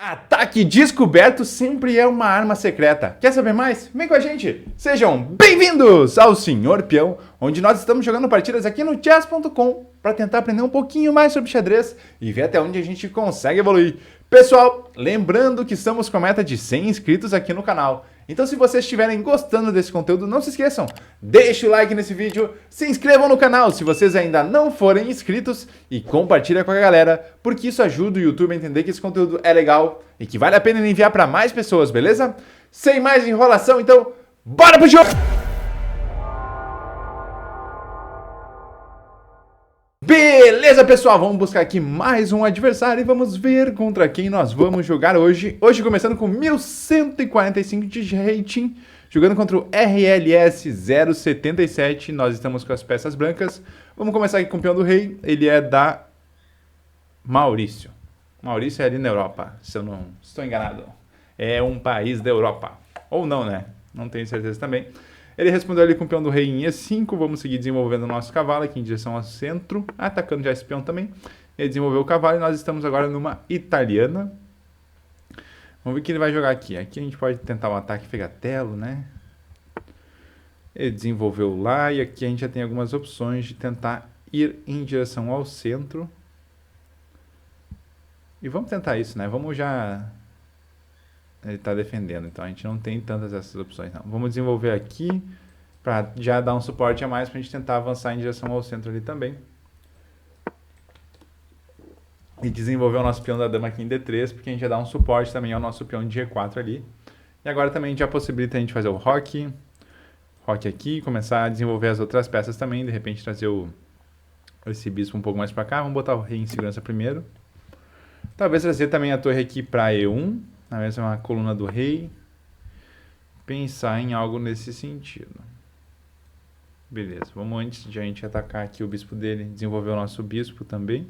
Ataque descoberto sempre é uma arma secreta. Quer saber mais? Vem com a gente! Sejam bem-vindos ao Senhor Peão, onde nós estamos jogando partidas aqui no chess.com para tentar aprender um pouquinho mais sobre xadrez e ver até onde a gente consegue evoluir. Pessoal, lembrando que estamos com a meta de 100 inscritos aqui no canal. Então se vocês estiverem gostando desse conteúdo, não se esqueçam, deixe o like nesse vídeo, se inscrevam no canal se vocês ainda não forem inscritos e compartilhem com a galera, porque isso ajuda o YouTube a entender que esse conteúdo é legal e que vale a pena enviar para mais pessoas, beleza? Sem mais enrolação, então, bora pro jogo! Beleza, pessoal, vamos buscar aqui mais um adversário e vamos ver contra quem nós vamos jogar hoje. Hoje começando com 1145 de rating, jogando contra o RLS 077, nós estamos com as peças brancas. Vamos começar aqui com o peão do rei, ele é da Maurício. Maurício é ali na Europa, se eu não estou enganado. É um país da Europa, ou não, né? Não tenho certeza também. Ele respondeu ali com o peão do rei em E5, vamos seguir desenvolvendo o nosso cavalo aqui em direção ao centro, atacando já esse peão também. Ele desenvolveu o cavalo e nós estamos agora numa italiana. Vamos ver o que ele vai jogar aqui. Aqui a gente pode tentar um ataque fegatelo, né? Ele desenvolveu lá e aqui a gente já tem algumas opções de tentar ir em direção ao centro. E vamos tentar isso, né? Vamos já... Ele está defendendo, então a gente não tem tantas essas opções não. Vamos desenvolver aqui para já dar um suporte a mais para a gente tentar avançar em direção ao centro ali também. E desenvolver o nosso peão da dama aqui em D3, porque a gente já dá um suporte também ao nosso peão de G4 ali. E agora também já possibilita a gente fazer o roque aqui, começar a desenvolver as outras peças também, de repente trazer esse bispo um pouco mais para cá. Vamos botar o rei em segurança primeiro. Talvez trazer também a torre aqui para E1. Na mesma coluna do rei, pensar em algo nesse sentido. Beleza, vamos antes de a gente atacar aqui o bispo dele, desenvolver o nosso bispo também.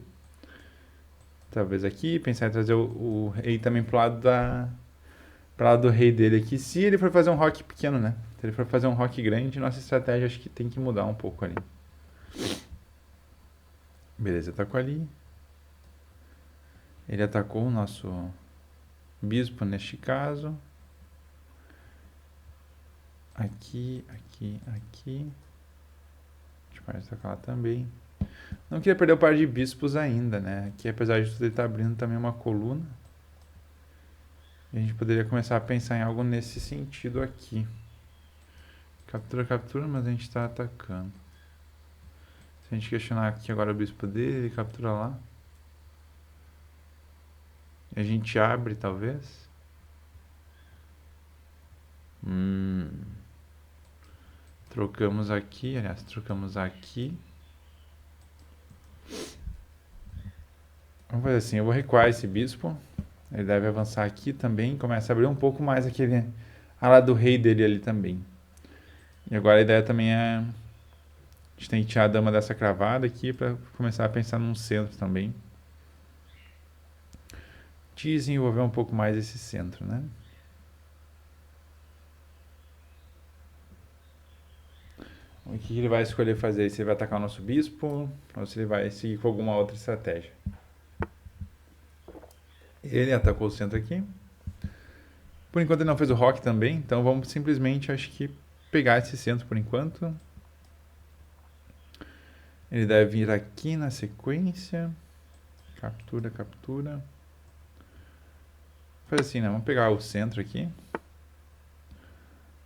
Talvez aqui, pensar em trazer o rei também pro lado do rei dele aqui, se ele for fazer um roque pequeno, né? Se ele for fazer um roque grande, nossa estratégia acho que tem que mudar um pouco ali. Beleza, atacou ali. Ele atacou o nosso... bispo neste caso, aqui, a gente pode atacar lá também. Não queria perder o par de bispos ainda, né? Aqui, apesar de tudo, ele tá abrindo também uma coluna. E a gente poderia começar a pensar em algo nesse sentido aqui. Captura, mas a gente está atacando. Se a gente questionar aqui agora o bispo dele, ele captura lá. A gente abre, talvez. Trocamos aqui, aliás, trocamos aqui. Vamos fazer assim, eu vou recuar esse bispo. Ele deve avançar aqui também. Começa a abrir um pouco mais aquele ala do rei dele ali também. E agora a ideia também é... A gente tem que tirar a dama dessa cravada aqui para começar a pensar num centro também. Desenvolver um pouco mais esse centro, né? O que ele vai escolher fazer? Se ele vai atacar o nosso bispo ou se ele vai seguir com alguma outra estratégia. Ele atacou o centro aqui. Por enquanto ele não fez o roque também, então vamos simplesmente, acho que, pegar esse centro por enquanto. Ele deve vir aqui na sequência. Captura. Faz assim, né? Vamos pegar o centro aqui.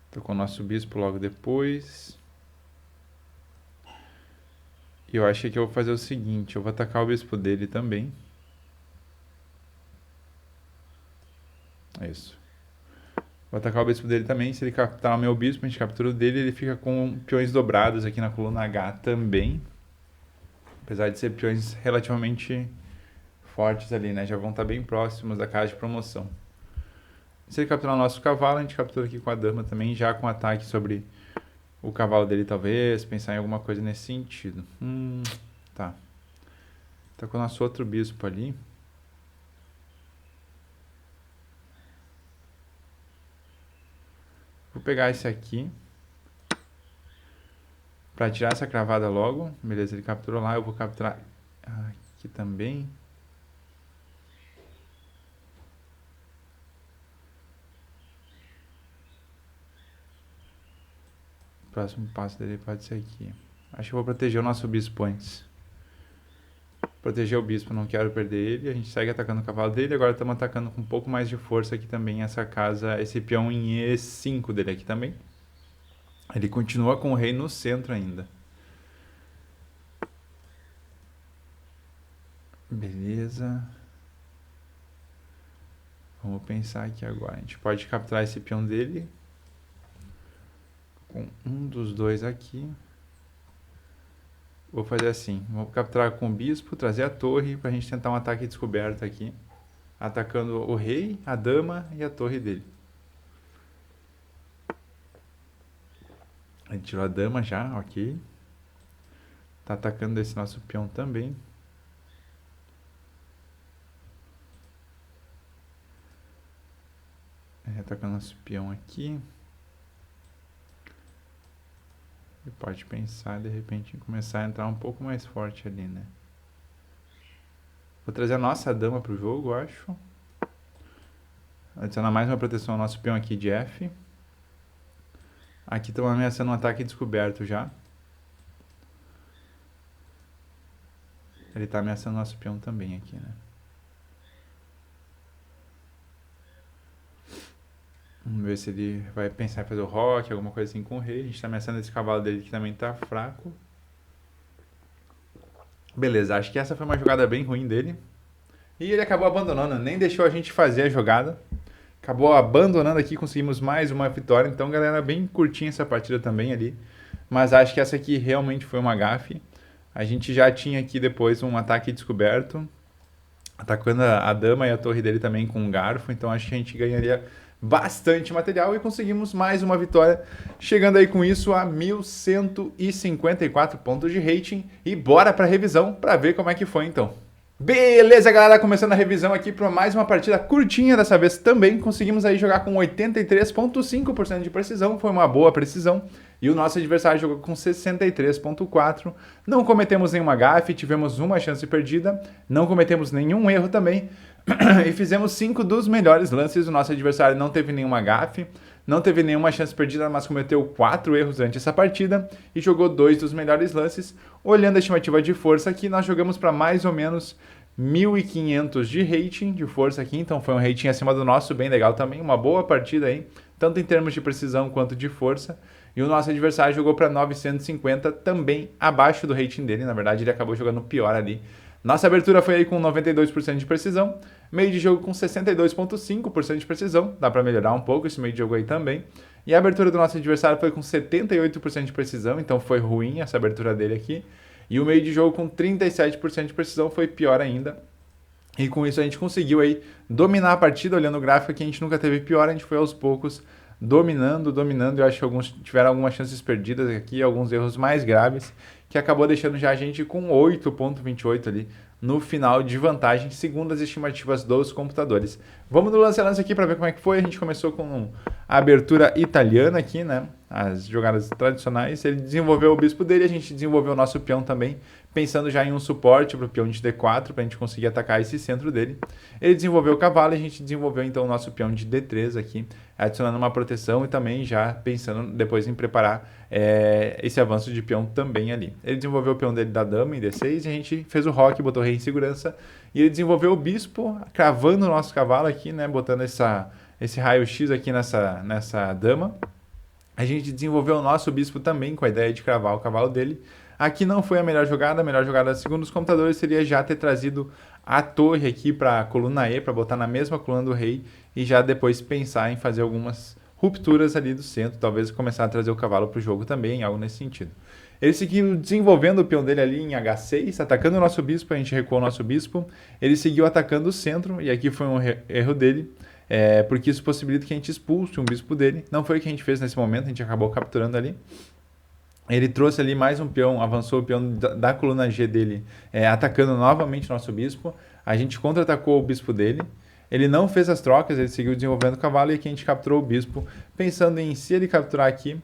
Tô com o nosso bispo logo depois. E eu acho que eu vou fazer o seguinte, eu vou atacar o bispo dele também. É isso. Vou atacar o bispo dele também, se ele capturar o meu bispo, a gente captura o dele, ele fica com peões dobrados aqui na coluna H também. Apesar de ser peões relativamente... fortes ali, né? Já vão estar bem próximos da casa de promoção. Se ele capturar o nosso cavalo, a gente captura aqui com a dama também, já com ataque sobre o cavalo dele talvez, pensar em alguma coisa nesse sentido. Tá. Tá com o nosso outro bispo ali. Vou pegar esse aqui para tirar essa cravada logo. Beleza, ele capturou lá, eu vou capturar aqui também. O próximo passo dele pode ser aqui. Acho que eu vou proteger o nosso bispo antes. Proteger o bispo, não quero perder ele. A gente segue atacando o cavalo dele. Agora estamos atacando com um pouco mais de força aqui também essa casa, esse peão em E5 dele aqui também. Ele continua com o rei no centro ainda. Beleza. Vamos pensar aqui agora. A gente pode capturar esse peão dele com um dos dois aqui. Vou fazer assim. Vou capturar com o bispo, trazer a torre para a gente tentar um ataque descoberto aqui. Atacando o rei, a dama e a torre dele. A gente tirou a dama já, ok. Tá atacando esse nosso peão também. Atacando nosso peão aqui. E pode pensar de repente em começar a entrar um pouco mais forte ali, né? Vou trazer a nossa dama pro jogo, acho. Adicionar mais uma proteção ao nosso peão aqui de F. Aqui estamos ameaçando um ataque descoberto já. Ele está ameaçando o nosso peão também aqui, né? Vamos ver se ele vai pensar em fazer o rock, alguma coisa assim com o rei. A gente está ameaçando esse cavalo dele que também está fraco. Beleza, acho que essa foi uma jogada bem ruim dele. E ele acabou abandonando, nem deixou a gente fazer a jogada. Acabou abandonando aqui, conseguimos mais uma vitória. Então, galera, bem curtinha essa partida também ali. Mas acho que essa aqui realmente foi uma gafe. A gente já tinha aqui depois um ataque descoberto. Atacando a dama e a torre dele também com um garfo. Então, acho que a gente ganharia bastante material e conseguimos mais uma vitória, chegando aí com isso a 1154 pontos de rating. E bora para a revisão para ver como é que foi então. Beleza, galera, começando a revisão aqui para mais uma partida curtinha, dessa vez também conseguimos aí jogar com 83,5% de precisão, foi uma boa precisão, e o nosso adversário jogou com 63,4%, não cometemos nenhuma gafe, tivemos uma chance perdida, não cometemos nenhum erro também, e fizemos 5 dos melhores lances. O nosso adversário não teve nenhuma gafe, não teve nenhuma chance perdida, mas cometeu 4 erros durante essa partida e jogou 2 dos melhores lances. Olhando a estimativa de força aqui, nós jogamos para mais ou menos 1.500 de rating de força aqui, então foi um rating acima do nosso, bem legal também, uma boa partida aí, tanto em termos de precisão quanto de força. E o nosso adversário jogou para 950, também abaixo do rating dele, na verdade ele acabou jogando pior ali. Nossa abertura foi aí com 92% de precisão, meio de jogo com 62,5% de precisão, dá para melhorar um pouco esse meio de jogo aí também. E a abertura do nosso adversário foi com 78% de precisão, então foi ruim essa abertura dele aqui. E o meio de jogo com 37% de precisão foi pior ainda. E com isso a gente conseguiu aí dominar a partida. Olhando o gráfico aqui, a gente nunca teve pior, a gente foi aos poucos dominando. Eu acho que alguns tiveram algumas chances perdidas aqui, alguns erros mais graves, que acabou deixando já a gente com 8,28 ali no final de vantagem, segundo as estimativas dos computadores. Vamos no lance a lance aqui para ver como é que foi. A gente começou com a abertura italiana aqui, né? As jogadas tradicionais. Ele desenvolveu o bispo dele, a gente desenvolveu o nosso peão também, pensando já em um suporte para o peão de D4, para a gente conseguir atacar esse centro dele. Ele desenvolveu o cavalo e a gente desenvolveu então o nosso peão de D3 aqui, adicionando uma proteção e também já pensando depois em preparar esse avanço de peão também ali. Ele desenvolveu o peão dele da dama em D6 e a gente fez o roque, botou o rei em segurança. E ele desenvolveu o bispo, cravando o nosso cavalo aqui, né, botando esse raio-x aqui nessa dama. A gente desenvolveu o nosso bispo também com a ideia de cravar o cavalo dele. Aqui não foi a melhor jogada segundo os computadores seria já ter trazido a torre aqui para a coluna E, para botar na mesma coluna do rei e já depois pensar em fazer algumas rupturas ali do centro, talvez começar a trazer o cavalo para o jogo também, algo nesse sentido. Ele seguiu desenvolvendo o peão dele ali em H6, atacando o nosso bispo, a gente recuou o nosso bispo. Ele seguiu atacando o centro, e aqui foi um erro dele, porque isso possibilita que a gente expulse um bispo dele. Não foi o que a gente fez nesse momento, a gente acabou capturando ali. Ele trouxe ali mais um peão, avançou o peão da coluna G dele, atacando novamente o nosso bispo. A gente contra-atacou o bispo dele. Ele não fez as trocas, ele seguiu desenvolvendo o cavalo e aqui a gente capturou o bispo, pensando em se ele capturar aqui,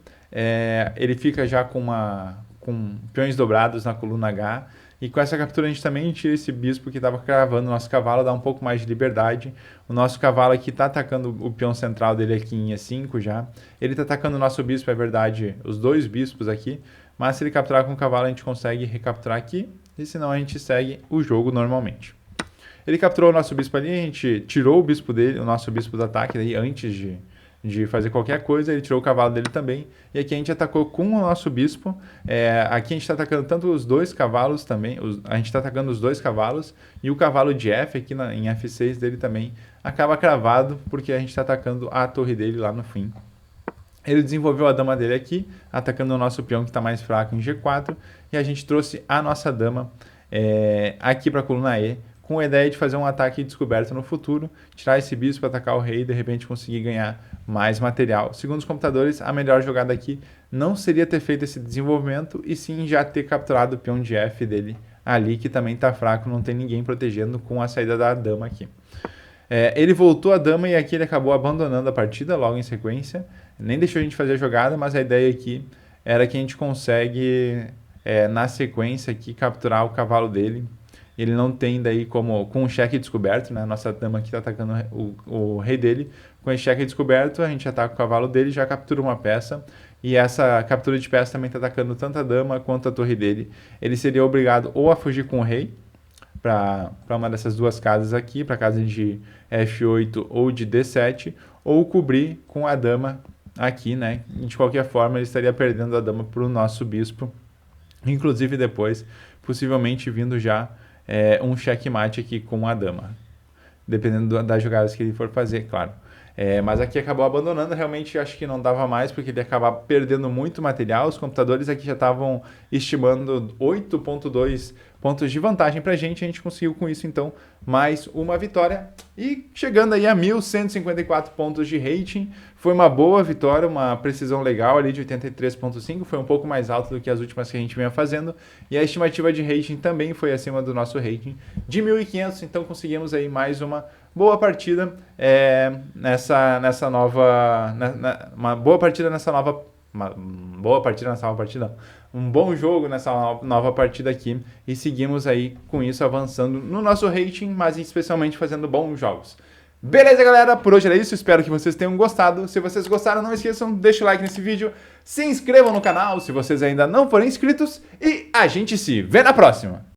ele fica já com peões dobrados na coluna H E com essa captura a gente também tira esse bispo que estava cravando o nosso cavalo, dá um pouco mais de liberdade. O nosso cavalo aqui está atacando o peão central dele aqui em E5 já. Ele está atacando o nosso bispo, é verdade, os dois bispos aqui. Mas se ele capturar com o cavalo a gente consegue recapturar aqui. E senão a gente segue o jogo normalmente. Ele capturou o nosso bispo ali, a gente tirou o bispo dele, o nosso bispo do ataque daí, antes de fazer qualquer coisa, ele tirou o cavalo dele também, e aqui a gente atacou com o nosso bispo, aqui a gente está atacando tanto os dois cavalos também, a gente está atacando os dois cavalos, e o cavalo de F aqui em F6 dele também acaba cravado, porque a gente está atacando a torre dele lá no fim. Ele desenvolveu a dama dele aqui, atacando o nosso peão que está mais fraco em G4, e a gente trouxe a nossa dama aqui para a coluna E, com a ideia de fazer um ataque descoberto no futuro, tirar esse bispo para atacar o rei e de repente conseguir ganhar mais material. Segundo os computadores, a melhor jogada aqui não seria ter feito esse desenvolvimento, e sim já ter capturado o peão de F dele ali, que também está fraco, não tem ninguém protegendo com a saída da dama aqui. Ele voltou a dama e aqui ele acabou abandonando a partida logo em sequência, nem deixou a gente fazer a jogada, mas a ideia aqui era que a gente consegue, na sequência aqui, capturar o cavalo dele. Ele não tem daí como, com o cheque descoberto, né? Nossa dama aqui está atacando o rei dele. Com esse cheque descoberto, a gente ataca o cavalo dele, já captura uma peça. E essa captura de peça também está atacando tanto a dama quanto a torre dele. Ele seria obrigado ou a fugir com o rei, para uma dessas duas casas aqui, para a casa de F8 ou de D7, ou cobrir com a dama aqui, né? E de qualquer forma, ele estaria perdendo a dama para o nosso bispo. Inclusive depois, possivelmente vindo já um checkmate aqui com a dama, dependendo das jogadas que ele for fazer, claro. Mas aqui acabou abandonando, realmente acho que não dava mais, porque ele ia acabar perdendo muito material. Os computadores aqui já estavam estimando 8.2 pontos de vantagem pra gente, a gente conseguiu com isso então mais uma vitória. E chegando aí a 1.154 pontos de rating, foi uma boa vitória, uma precisão legal ali de 83.5, foi um pouco mais alto do que as últimas que a gente vinha fazendo. E a estimativa de rating também foi acima do nosso rating de 1.500, então conseguimos aí mais uma boa partida nessa nova... uma boa partida nessa nova... Um bom jogo nessa nova partida aqui, e seguimos aí com isso avançando no nosso rating, mas especialmente fazendo bons jogos. Beleza, galera? Por hoje era isso, espero que vocês tenham gostado. Se vocês gostaram, não esqueçam, deixa o like nesse vídeo, se inscrevam no canal se vocês ainda não forem inscritos, e a gente se vê na próxima!